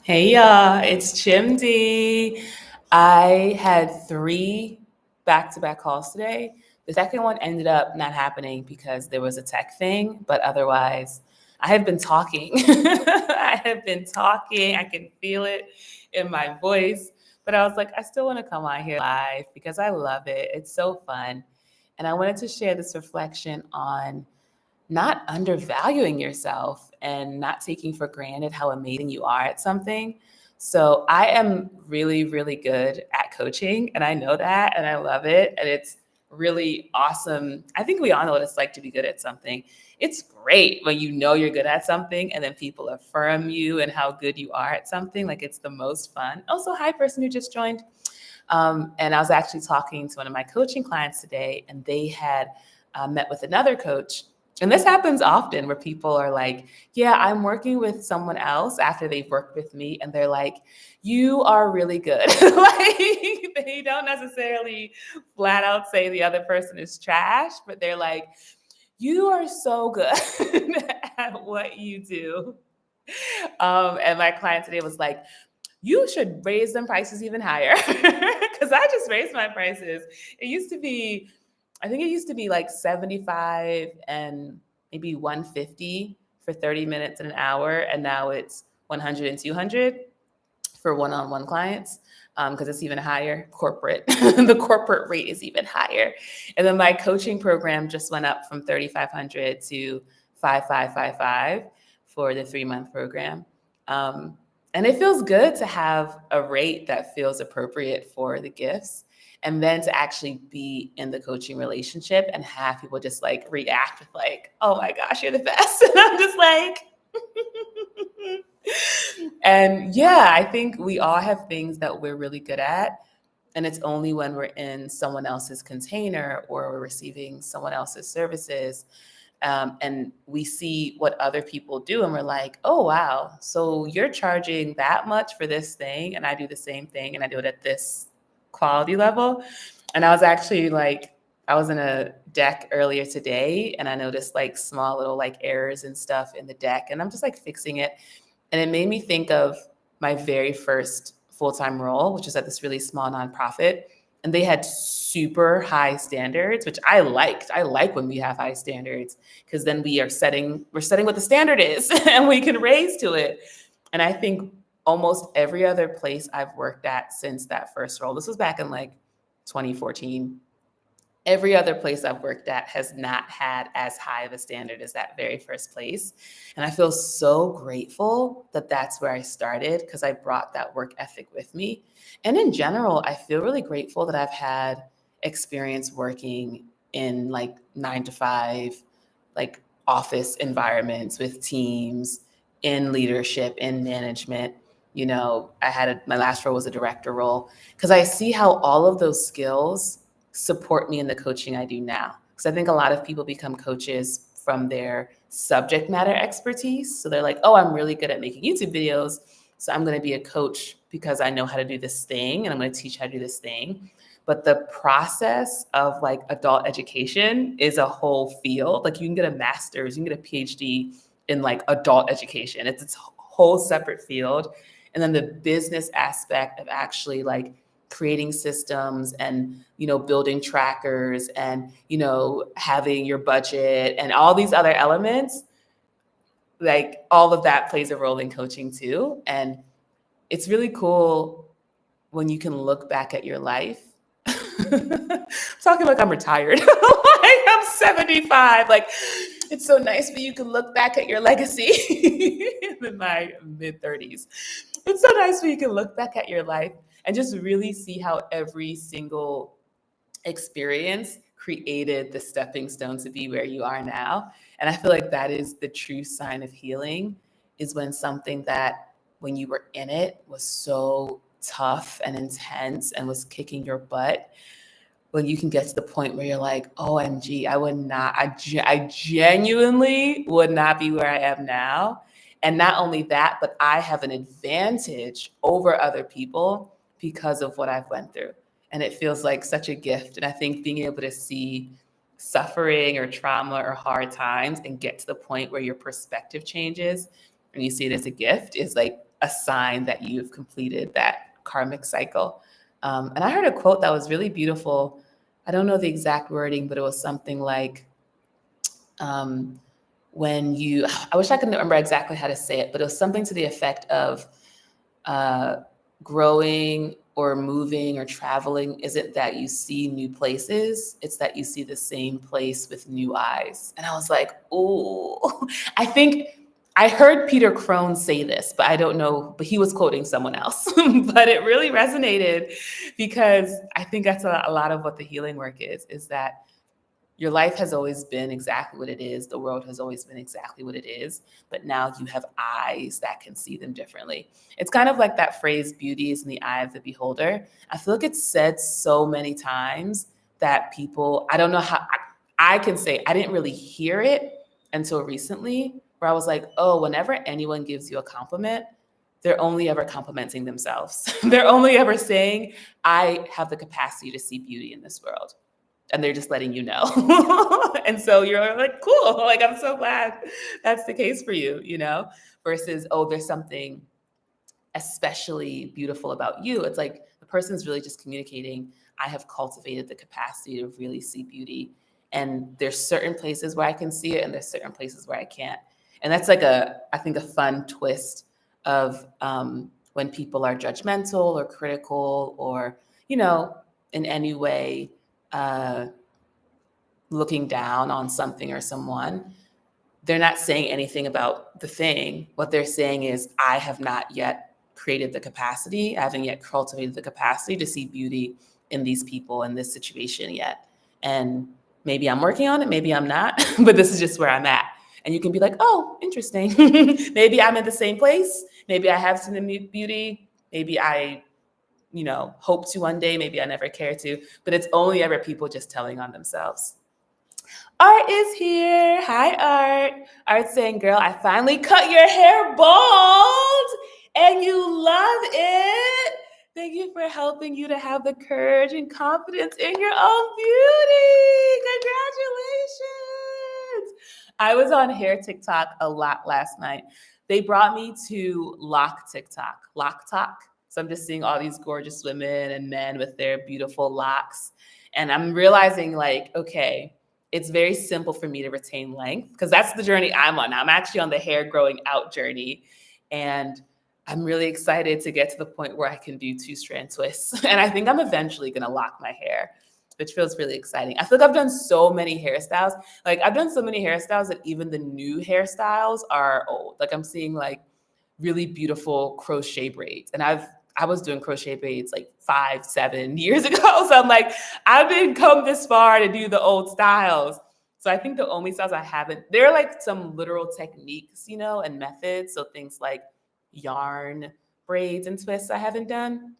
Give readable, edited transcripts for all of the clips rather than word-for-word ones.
Hey y'all, it's Chimdi. I had three back-to-back calls today. The second one ended up not happening because there was a tech thing, but otherwise, I have been talking. I have been talking. I can feel it in my voice. But I was like, I still want to come on here live because I love it. It's so fun. And I wanted to share this reflection on not undervaluing yourself and not taking for granted how amazing you are at something. So I am really, really good at coaching, and I know that, and I love it. And it's really awesome. I think we all know what it's like to be good at something. It's great when you know you're good at something and then people affirm you and how good you are at something. Like it's the most fun. Also, hi, person who just joined. And I was actually talking to one of my coaching clients today, and they had met with another coach. And this happens often where people are like, yeah, I'm working with someone else after they've worked with me. And they're like, you are really good. Like they don't necessarily flat out say the other person is trash, but they're like, you are so good at what you do. And my client today was like, you should raise them prices even higher because I just raised my prices. It used to be, I think it used to be like 75 and maybe 150 for 30 minutes and an hour. And now it's 100 and 200 for one-on-one clients because it's even higher corporate. The corporate rate is even higher. And then my coaching program just went up from 3,500 to 5,555 for the 3-month program. And it feels good to have a rate that feels appropriate for the gifts. And then to actually be in the coaching relationship and have people just like react with like, oh my gosh, you're the best. And I'm just like, and yeah, I think we all have things that we're really good at. And it's only when we're in someone else's container or we're receiving someone else's services and we see what other people do and we're like, oh, wow. So you're charging that much for this thing. And I do the same thing and I do it at this quality level. And I was actually like, I was in a deck earlier today and I noticed like small little like errors and stuff in the deck. And I'm just like fixing it. And it made me think of my very first full-time role, which was at this really small nonprofit. And they had super high standards, which I liked. I like when we have high standards because then we're setting what the standard is and we can raise to it. And I think almost every other place I've worked at since that first role, this was back in like 2014, every other place I've worked at has not had as high of a standard as that very first place. And I feel so grateful that that's where I started because I brought that work ethic with me. And in general, I feel really grateful that I've had experience working in like 9 to 5, like office environments with teams, in leadership, in management. My last role was a director role because I see how all of those skills support me in the coaching I do now. Because I think a lot of people become coaches from their subject matter expertise. So they're like, oh, I'm really good at making YouTube videos. So I'm going to be a coach because I know how to do this thing and I'm going to teach how to do this thing. But the process of like adult education is a whole field. Like you can get a master's, you can get a PhD in like adult education. It's a whole separate field. And then the business aspect of actually like creating systems and building trackers and having your budget and all these other elements, like all of that plays a role in coaching too. And it's really cool when you can look back at your life. I'm talking like I'm retired. Like I'm 75. Like it's so nice when you can look back at your legacy in my mid-30s. It's so nice when you can look back at your life and just really see how every single experience created the stepping stone to be where you are now. And I feel like that is the true sign of healing, is when something that when you were in it was so tough and intense and was kicking your butt, when you can get to the point where you're like, OMG, I genuinely would not be where I am now. And not only that, but I have an advantage over other people because of what I've went through. And it feels like such a gift. And I think being able to see suffering or trauma or hard times and get to the point where your perspective changes and you see it as a gift is like a sign that you've completed that karmic cycle. And I heard a quote that was really beautiful. I don't know the exact wording, but it was something like, when you, I wish I could remember exactly how to say it, but it was something to the effect of growing or moving or traveling isn't that you see new places, it's that you see the same place with new eyes. And I was like, oh, I think I heard Peter Crone say this, but I don't know, but he was quoting someone else. But it really resonated because I think that's a lot of what the healing work is that your life has always been exactly what it is. The world has always been exactly what it is. But now you have eyes that can see them differently. It's kind of like that phrase, beauty is in the eye of the beholder. I feel like it's said so many times that people, I don't know how, I can say I didn't really hear it until recently, where I was like, oh, whenever anyone gives you a compliment, they're only ever complimenting themselves. They're only ever saying, I have the capacity to see beauty in this world. And they're just letting you know. And so you're like, cool. Like, I'm so glad that's the case for you, versus, oh, there's something especially beautiful about you. It's like the person's really just communicating, I have cultivated the capacity to really see beauty. And there's certain places where I can see it and there's certain places where I can't. And that's like I think a fun twist of when people are judgmental or critical or, in any way, looking down on something or someone, they're not saying anything about the thing. What they're saying is, I have not yet created the capacity. I haven't yet cultivated the capacity to see beauty in these people, in this situation yet. And maybe I'm working on it, maybe I'm not, but this is just where I'm at. And you can be like, oh, interesting. Maybe I'm in the same place. Maybe I have seen the beauty. Maybe I hope to one day, maybe I never care to, but it's only ever people just telling on themselves. Art is here. Hi, Art. Art's saying, girl, I finally cut your hair bald and you love it. Thank you for helping you to have the courage and confidence in your own beauty. Congratulations. I was on hair TikTok a lot last night. They brought me to Lock TikTok, Lock Talk. So I'm just seeing all these gorgeous women and men with their beautiful locks. And I'm realizing, like, okay, it's very simple for me to retain length because that's the journey I'm on. I'm actually on the hair growing out journey. And I'm really excited to get to the point where I can do 2-strand twists. And I think I'm eventually going to lock my hair, which feels really exciting. I feel like I've done so many hairstyles. Like, I've done so many hairstyles that even the new hairstyles are old. Like, I'm seeing like really beautiful crochet braids. And I was doing crochet braids like 5-7 years ago. So I'm like, I didn't come this far to do the old styles. So I think the only styles I haven't, there are like some literal techniques, and methods. So things like yarn braids and twists I haven't done.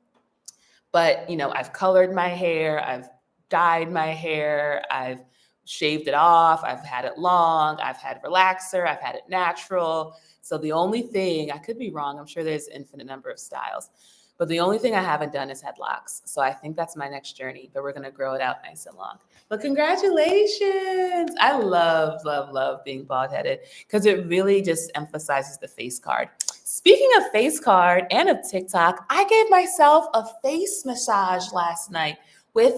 But, I've colored my hair, I've dyed my hair, I've shaved it off, I've had it long, I've had relaxer, I've had it natural. So the only thing, I could be wrong, I'm sure there's an infinite number of styles, but the only thing I haven't done is had locks. So I think that's my next journey, but we're going to grow it out nice and long. But congratulations. I love, love, love being bald-headed because it really just emphasizes the face card. Speaking of face card and of TikTok, I gave myself a face massage last night with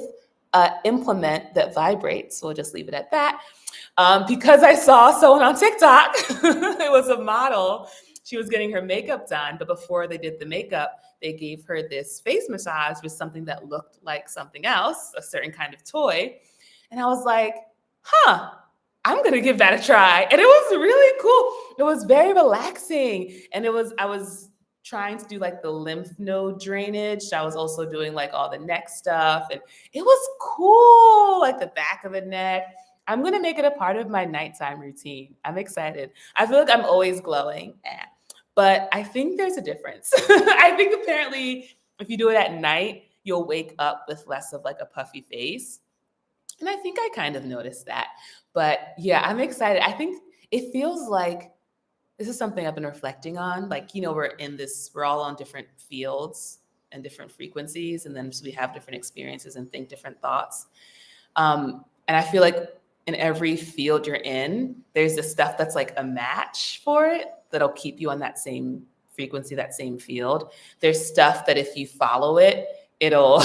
an implement that vibrates. We'll just leave it at that. Because I saw someone on TikTok, it was a model. She was getting her makeup done, but before they did the makeup, they gave her this face massage with something that looked like something else, a certain kind of toy. And I was like, I'm going to give that a try. And it was really cool. It was very relaxing. And I was trying to do like the lymph node drainage. I was also doing like all the neck stuff. And it was cool, like the back of the neck. I'm going to make it a part of my nighttime routine. I'm excited. I feel like I'm always glowing. But I think there's a difference. I think apparently if you do it at night, you'll wake up with less of like a puffy face. And I think I kind of noticed that. But yeah, I'm excited. I think it feels like this is something I've been reflecting on. Like, we're all on different fields and different frequencies. And then so we have different experiences and think different thoughts. And I feel like in every field you're in, there's this stuff that's like a match for it that'll keep you on that same frequency, that same field. There's stuff that if you follow it, it'll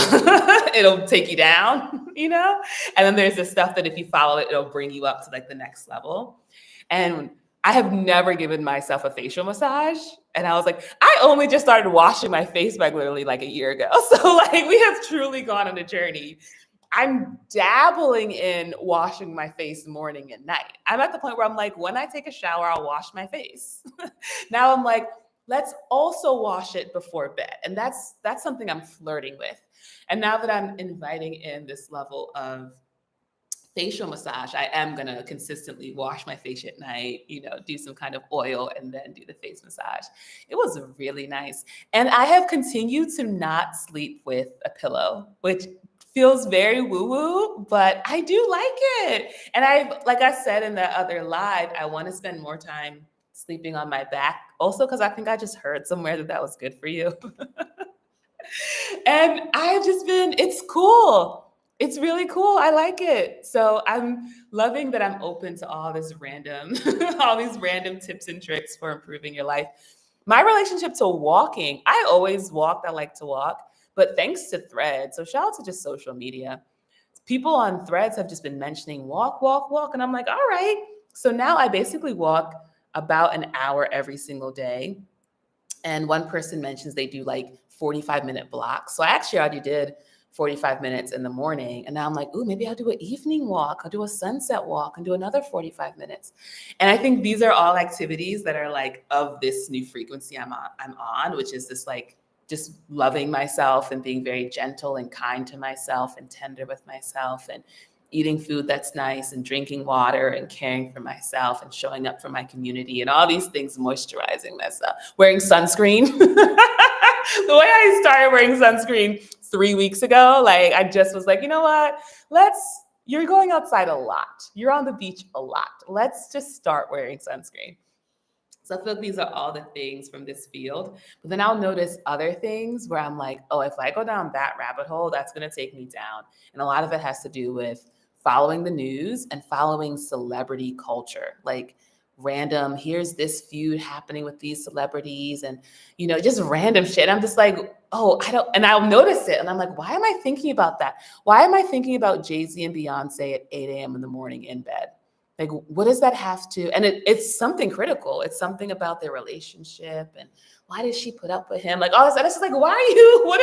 it'll take you down, you know? And then there's the stuff that if you follow it, it'll bring you up to like the next level. And I have never given myself a facial massage. And I was like, I only just started washing my face regularly like a year ago. So like we have truly gone on a journey. I'm dabbling in washing my face morning and night. I'm at the point where I'm like, when I take a shower, I'll wash my face. Now I'm like, let's also wash it before bed. And that's something I'm flirting with. And now that I'm inviting in this level of facial massage, I am going to consistently wash my face at night, do some kind of oil and then do the face massage. It was really nice. And I have continued to not sleep with a pillow, which feels very woo-woo, but I do like it. And like I said in that other live, I want to spend more time sleeping on my back. Also, because I think I just heard somewhere that was good for you. And it's cool. It's really cool. I like it. So I'm loving that I'm open to all these random tips and tricks for improving your life. My relationship to walking, I always walked. I like to walk, but thanks to Threads. So shout out to just social media. People on Threads have just been mentioning walk, walk, walk. And I'm like, all right. So now I basically walk about an hour every single day. And one person mentions they do like 45-minute blocks. So I actually already did 45 minutes in the morning. And now I'm like, ooh, maybe I'll do an evening walk. I'll do a sunset walk and do another 45 minutes. And I think these are all activities that are like of this new frequency I'm on, which is this like just loving myself and being very gentle and kind to myself and tender with myself and eating food that's nice and drinking water and caring for myself and showing up for my community and all these things, moisturizing myself, wearing sunscreen. The way I started wearing sunscreen 3 weeks ago, like I just was like, you know what? You're going outside a lot. You're on the beach a lot. Let's just start wearing sunscreen. So I feel like these are all the things from this field. But then I'll notice other things where I'm like, oh, if I go down that rabbit hole, that's going to take me down. And a lot of it has to do with following the news and following celebrity culture. Like random, here's this feud happening with these celebrities and, just random shit. I'm just like, oh, and I'll notice it. And I'm like, why am I thinking about that? Why am I thinking about Jay-Z and Beyonce at 8 a.m. in the morning in bed? Like, what does that have to, and it's something critical. It's something about their relationship and why did she put up with him? Like all this, and it's just like, why are you,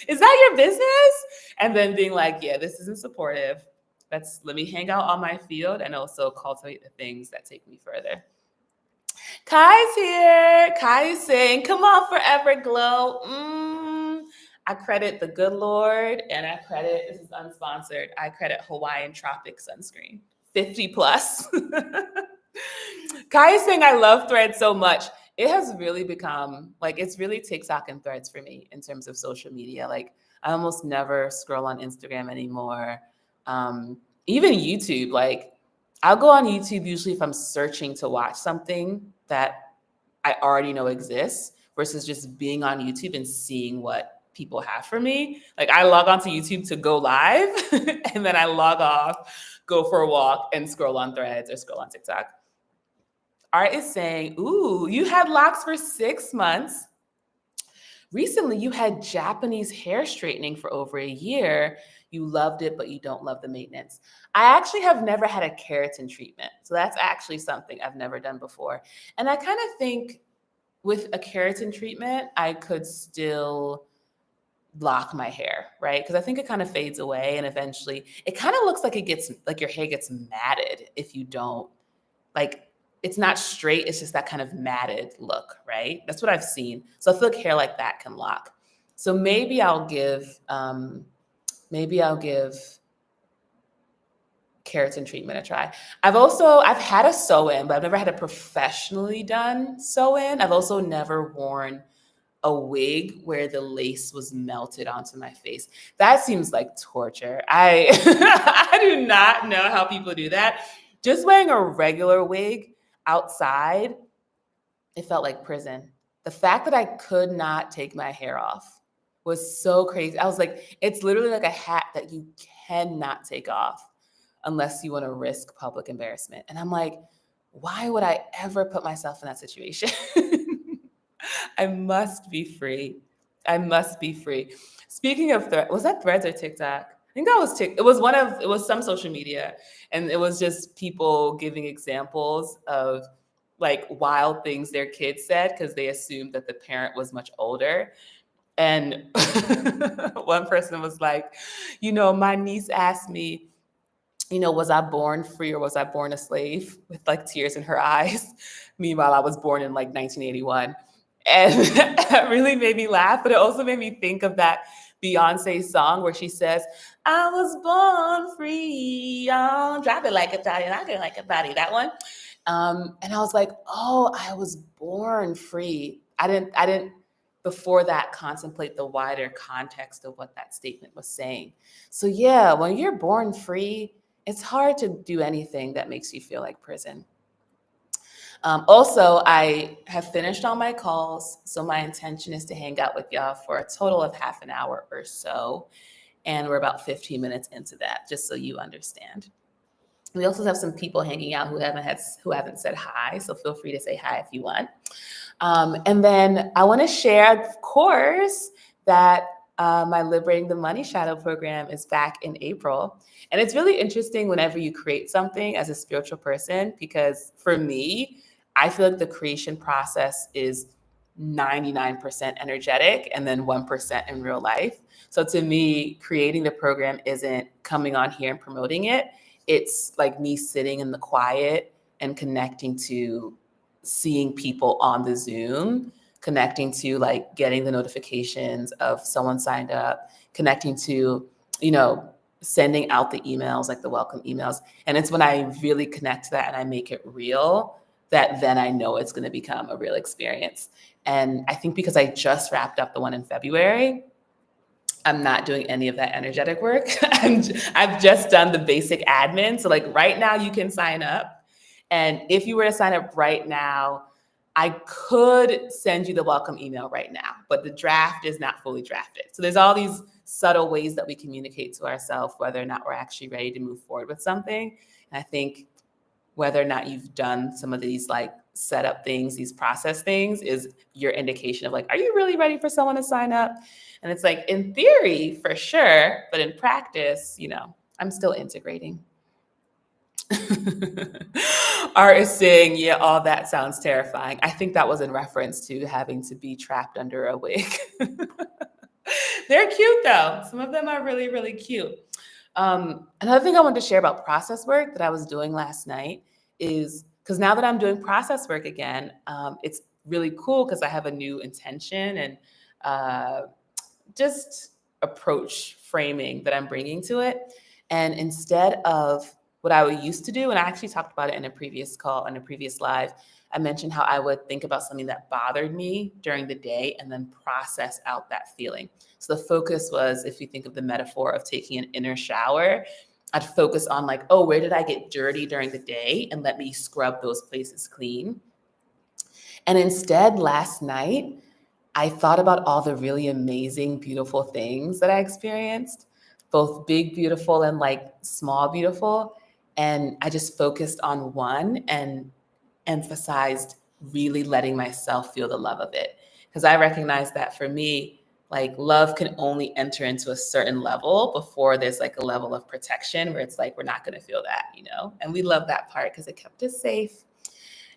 is that your business? And then being like, yeah, this isn't supportive. Let me hang out on my field and also cultivate the things that take me further. Kai's here. Kai is saying, come on, Forever Glow. I credit the good Lord and this is unsponsored, I credit Hawaiian Tropic Sunscreen. 50 plus. Kai is saying, I love Threads so much. It has really become like, it's really TikTok and Threads for me in terms of social media. Like I almost never scroll on Instagram anymore. Even YouTube, like I'll go on YouTube usually if I'm searching to watch something that I already know exists versus just being on YouTube and seeing what people have for me. Like I log onto YouTube to go live and then I log off, go for a walk and scroll on Threads or scroll on TikTok. Art is saying, ooh, you had locks for 6 months. Recently, you had Japanese hair straightening for over a year. You loved it, but you don't love the maintenance. I actually have never had a keratin treatment. So that's actually something I've never done before. And I kind of think with a keratin treatment, I could still lock my hair, right? Because I think it kind of fades away and eventually it kind of looks like your hair gets matted if you don't, like, it's not straight, it's just that kind of matted look, right? That's what I've seen. So I feel like hair like that can lock. So maybe I'll give keratin treatment a try. I've had a sew-in, but I've never had a professionally done sew-in. I've also never worn a wig where the lace was melted onto my face. That seems like torture. I I do not know how people do that. Just wearing a regular wig outside, it felt like prison. The fact that I could not take my hair off was so crazy. I was like, it's literally like a hat that you cannot take off unless you want to risk public embarrassment. And I'm like, why would I ever put myself in that situation? I must be free. I must be free. Speaking of was that Threads or TikTok? I think that was it was some social media, and it was just people giving examples of like wild things their kids said because they assumed that the parent was much older. And one person was like, my niece asked me, was I born free or was I born a slave, with like tears in her eyes? Meanwhile, I was born in like 1981. And that really made me laugh, but it also made me think of that Beyonce song where she says, I was born free, drop it like Italian, I can like a body, that one. And I was like, oh, I was born free. I didn't before that contemplate the wider context of what that statement was saying. So yeah, when you're born free, it's hard to do anything that makes you feel like prison. Also, I have finished all my calls, so my intention is to hang out with y'all for a total of half an hour or so, and we're about 15 minutes into that, just so you understand. We also have some people hanging out who haven't said hi, so feel free to say hi if you want. And then I want to share, of course, that my Liberating the Money Shadow program is back in April. And it's really interesting whenever you create something as a spiritual person, because for me, I feel like the creation process is 99% energetic and then 1% in real life. So to me, creating the program isn't coming on here and promoting it. It's like me sitting in the quiet and connecting to seeing people on the Zoom, connecting to like getting the notifications of someone signed up, connecting to, sending out the emails, like the welcome emails. And it's when I really connect to that and I make it real that then I know it's going to become a real experience. And I think because I just wrapped up the one in February, I'm not doing any of that energetic work. I've just done the basic admin. So like right now you can sign up. And if you were to sign up right now, I could send you the welcome email right now, but the draft is not fully drafted. So there's all these subtle ways that we communicate to ourselves whether or not we're actually ready to move forward with something. And I think whether or not you've done some of these like setup things, these process things, is your indication of like, are you really ready for someone to sign up? And it's like, in theory, for sure, but in practice, I'm still integrating. Art is saying, yeah, all that sounds terrifying. I think that was in reference to having to be trapped under a wig. They're cute though. Some of them are really, really cute. Another thing I wanted to share about process work that I was doing last night is because now that I'm doing process work again, it's really cool because I have a new intention and just approach framing that I'm bringing to it. And instead of what I would used to do, and I actually talked about it in a previous call, in a previous live, I mentioned how I would think about something that bothered me during the day and then process out that feeling. So the focus was, if you think of the metaphor of taking an inner shower, I'd focus on like, oh, where did I get dirty during the day? And let me scrub those places clean. And instead, last night, I thought about all the really amazing, beautiful things that I experienced, both big, beautiful and like small, beautiful. And I just focused on one and emphasized really letting myself feel the love of it. Because I recognize that for me, like love can only enter into a certain level before there's like a level of protection where it's like, we're not going to feel that, And we love that part because it kept us safe.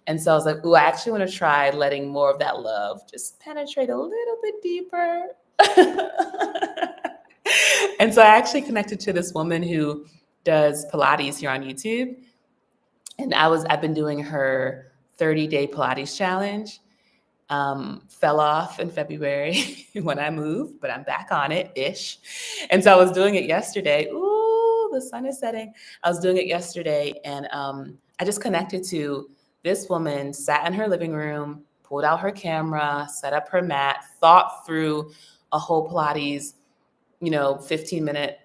And so I was like, ooh, I actually want to try letting more of that love just penetrate a little bit deeper. And so I actually connected to this woman who does Pilates here on YouTube. And I've been doing her 30-day Pilates challenge. Fell off in February when I moved, but I'm back on it-ish. And so I was doing it yesterday. Ooh, the sun is setting. I was doing it yesterday, and I just connected to this woman sat in her living room, pulled out her camera, set up her mat, thought through a whole Pilates, 15-minute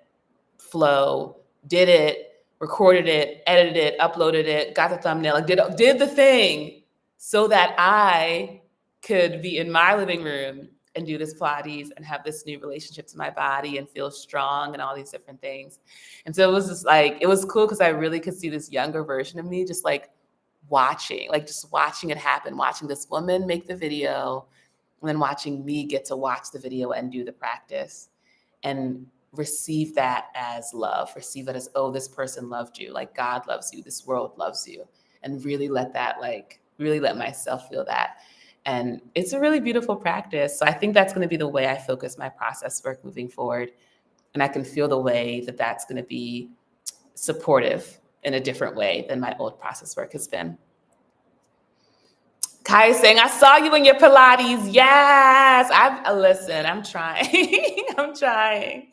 flow, did it, recorded it, edited it, uploaded it, got the thumbnail, like did the thing so that I could be in my living room and do this Pilates and have this new relationship to my body and feel strong and all these different things. And so it was just like, it was cool because I really could see this younger version of me just like watching it happen, watching this woman make the video, and then watching me get to watch the video and do the practice and receive that as love, receive it as, oh, this person loved you, like God loves you, this world loves you, and really let that, like, really let myself feel that. And it's a really beautiful practice. So I think that's going to be the way I focus my process work moving forward. And I can feel the way that that's going to be supportive in a different way than my old process work has been. Kai is saying, I saw you in your Pilates. Yes. Listen, I'm trying. I'm trying.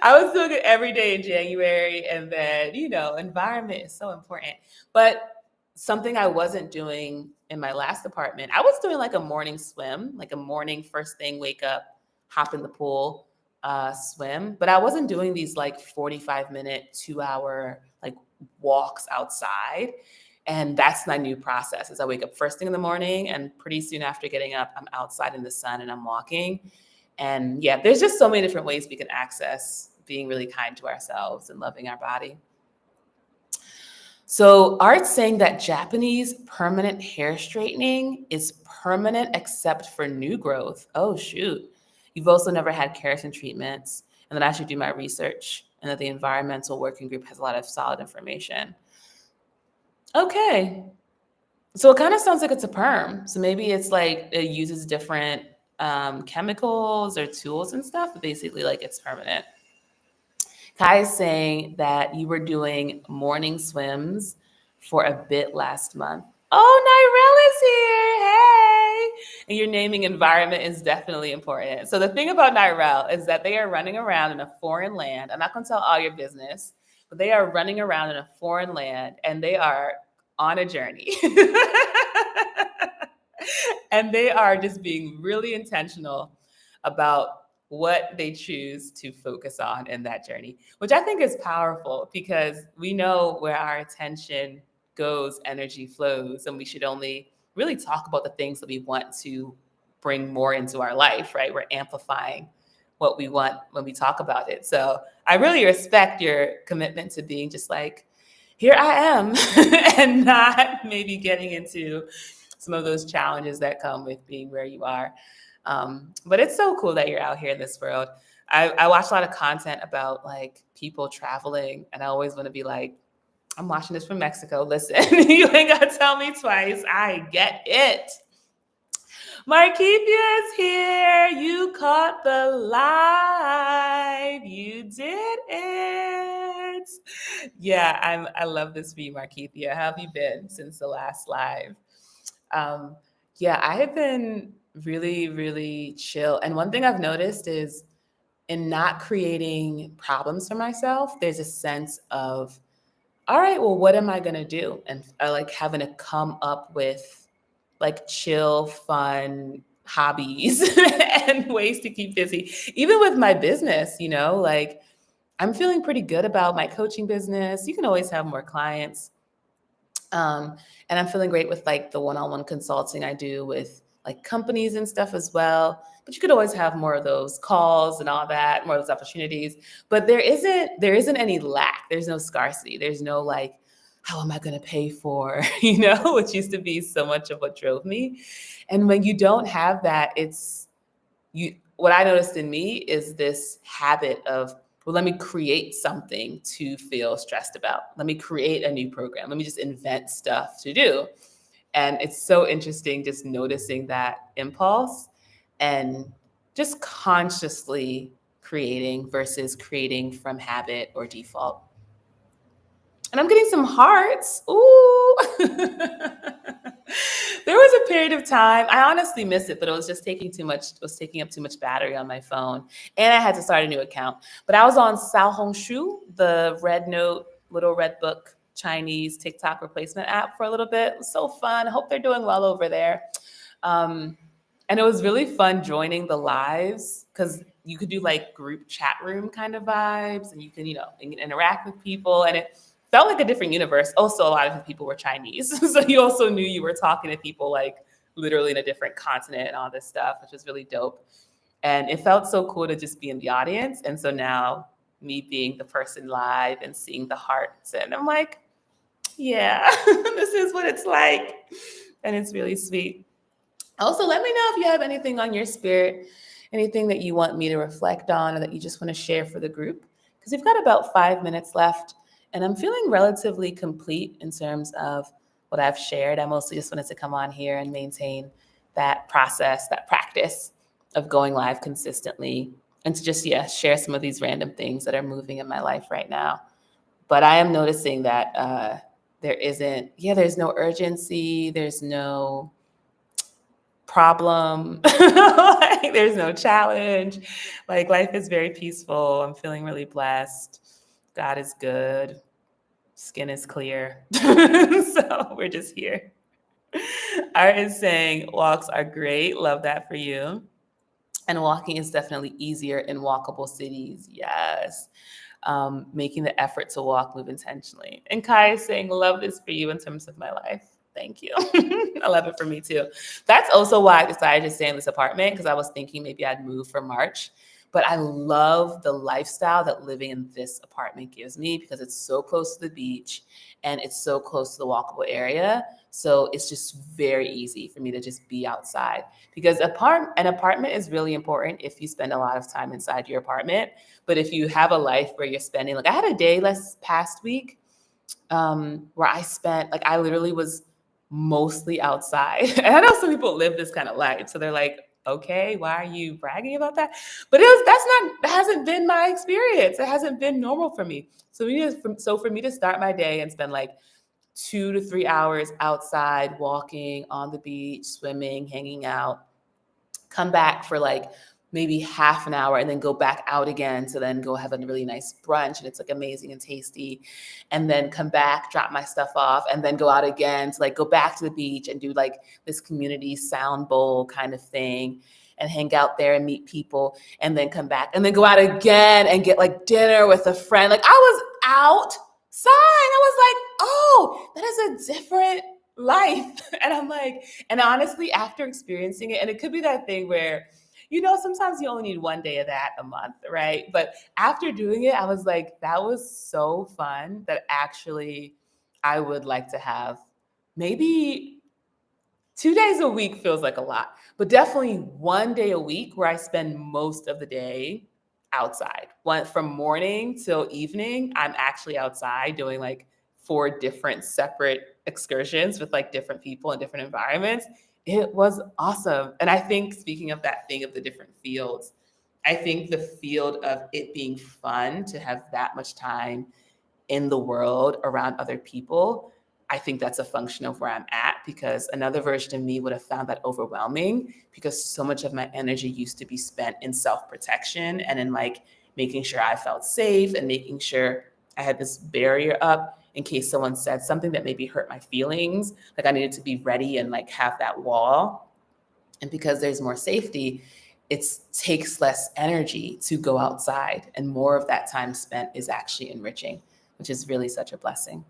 I was doing it every day in January. And then, environment is so important. But something I wasn't doing in my last apartment, I was doing like a morning swim, like a morning first thing, wake up, hop in the pool, swim. But I wasn't doing these like 45-minute, 2-hour like walks outside. And that's my new process is I wake up first thing in the morning, and pretty soon after getting up, I'm outside in the sun and I'm walking. And yeah, there's just so many different ways we can access being really kind to ourselves and loving our body. So Art's saying that Japanese permanent hair straightening is permanent except for new growth. Oh, shoot. You've also never had keratin treatments, and then I should do my research, and that the environmental working group has a lot of solid information. Okay. So it kind of sounds like it's a perm. So maybe it's like it uses different chemicals or tools and stuff, but basically like it's permanent. Kai is saying that you were doing morning swims for a bit last month. Oh, Nirel is here. Hey. And your naming environment is definitely important. So the thing about Nirel is that they are running around in a foreign land. I'm not going to tell all your business, but they are running around in a foreign land and they are on a journey. And they are just being really intentional about what they choose to focus on in that journey, which I think is powerful because we know where our attention goes, energy flows, and we should only really talk about the things that we want to bring more into our life, right? We're amplifying what we want when we talk about it. So I really respect your commitment to being just like, here I am, and not maybe getting into some of those challenges that come with being where you are. But it's so cool that you're out here in this world. I watch a lot of content about like people traveling, and I always want to be like, I'm watching this from Mexico. Listen, you ain't got to tell me twice. I get it. Marquithia is here. You caught the live. You did it. Yeah, I love this for you, Marquithia. How have you been since the last live? Yeah, I have been really, really chill. And one thing I've noticed is in not creating problems for myself, there's a sense of, all right, well, what am I going to do? And I like having to come up with like chill, fun hobbies and ways to keep busy. Even with my business, like I'm feeling pretty good about my coaching business. You can always have more clients. And I'm feeling great with like the one-on-one consulting I do with like companies and stuff as well. But you could always have more of those calls and all that, more of those opportunities. But there isn't any lack. There's no scarcity. There's no like, how am I going to pay for, which used to be so much of what drove me. And when you don't have that, what I noticed in me is this habit of, well, let me create something to feel stressed about. Let me create a new program. Let me just invent stuff to do. And it's so interesting just noticing that impulse and just consciously creating versus creating from habit or default. And I'm getting some hearts. Ooh. There was a period of time, I honestly miss it, but it was just taking up too much battery on my phone. And I had to start a new account. But I was on Xiaohongshu, the Red Note, Little Red Book Chinese TikTok replacement app for a little bit. It was so fun. I hope they're doing well over there. And it was really fun joining the lives because you could do like group chat room kind of vibes, and you can, interact with people, and it felt like a different universe. Also, a lot of the people were Chinese. So you also knew you were talking to people like literally in a different continent and all this stuff, which was really dope. And it felt so cool to just be in the audience. And so now me being the person live and seeing the hearts, and I'm like, yeah, this is what it's like. And it's really sweet. Also, let me know if you have anything on your spirit, anything that you want me to reflect on or that you just want to share for the group. Because we've got about 5 minutes left, and I'm feeling relatively complete in terms of what I've shared. I mostly just wanted to come on here and maintain that process, that practice of going live consistently, and to just, yeah, share some of these random things that are moving in my life right now. But I am noticing that there's no urgency, there's no problem. Like, there's no challenge. Like, life is very peaceful. I'm feeling really blessed. God is good. Skin is clear. So we're just here. Art is saying walks are great. Love that for you. And walking is definitely easier in walkable cities. Yes. Making the effort to walk, move intentionally. And Kai is saying, love this for you in terms of my life. Thank you. I love it for me too. That's also why I decided to stay in this apartment, because I was thinking maybe I'd move for March. But I love the lifestyle that living in this apartment gives me, because it's so close to the beach and it's so close to the walkable area. So it's just very easy for me to just be outside, because an apartment is really important if you spend a lot of time inside your apartment. But if you have a life where you're spending, like I had a day last past week where I spent, like I literally was mostly outside. And I know some people live this kind of life. So they're like, okay, why are you bragging about that? But that hasn't been my experience. It hasn't been normal for me. So for me to start my day and spend like 2 to 3 hours outside, walking on the beach, swimming, hanging out, come back for like maybe half an hour and then go back out again to then go have a really nice brunch, and it's like amazing and tasty, and then come back, drop my stuff off, and then go out again to like go back to the beach and do like this community sound bowl kind of thing and hang out there and meet people, and then come back and then go out again and get like dinner with a friend. Like I was outside. I was like, oh, that is a different life. And I'm like, and honestly, after experiencing it, and it could be that thing where, sometimes you only need one day of that a month, right? But after doing it, I was like, that was so fun that actually I would like to have maybe 2 days a week. Feels like a lot, but definitely one day a week where I spend most of the day outside. From morning till evening, I'm actually outside doing like 4 different separate excursions with like different people and different environments. It was awesome. And I think, speaking of that thing of the different fields, I think the field of it being fun to have that much time in the world around other people, I think that's a function of where I'm at, because another version of me would have found that overwhelming, because so much of my energy used to be spent in self-protection and in like making sure I felt safe and making sure I had this barrier up in case someone said something that maybe hurt my feelings. Like I needed to be ready and like have that wall. And because there's more safety, it takes less energy to go outside, and more of that time spent is actually enriching, which is really such a blessing.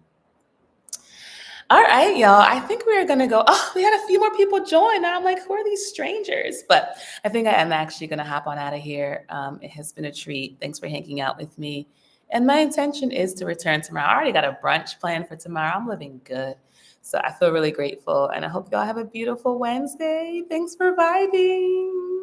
All right, y'all. I think we're going to go. Oh, we had a few more people join. And I'm like, who are these strangers? But I think I am actually going to hop on out of here. It has been a treat. Thanks for hanging out with me. And my intention is to return tomorrow. I already got a brunch planned for tomorrow. I'm living good. So I feel really grateful. And I hope y'all have a beautiful Wednesday. Thanks for vibing.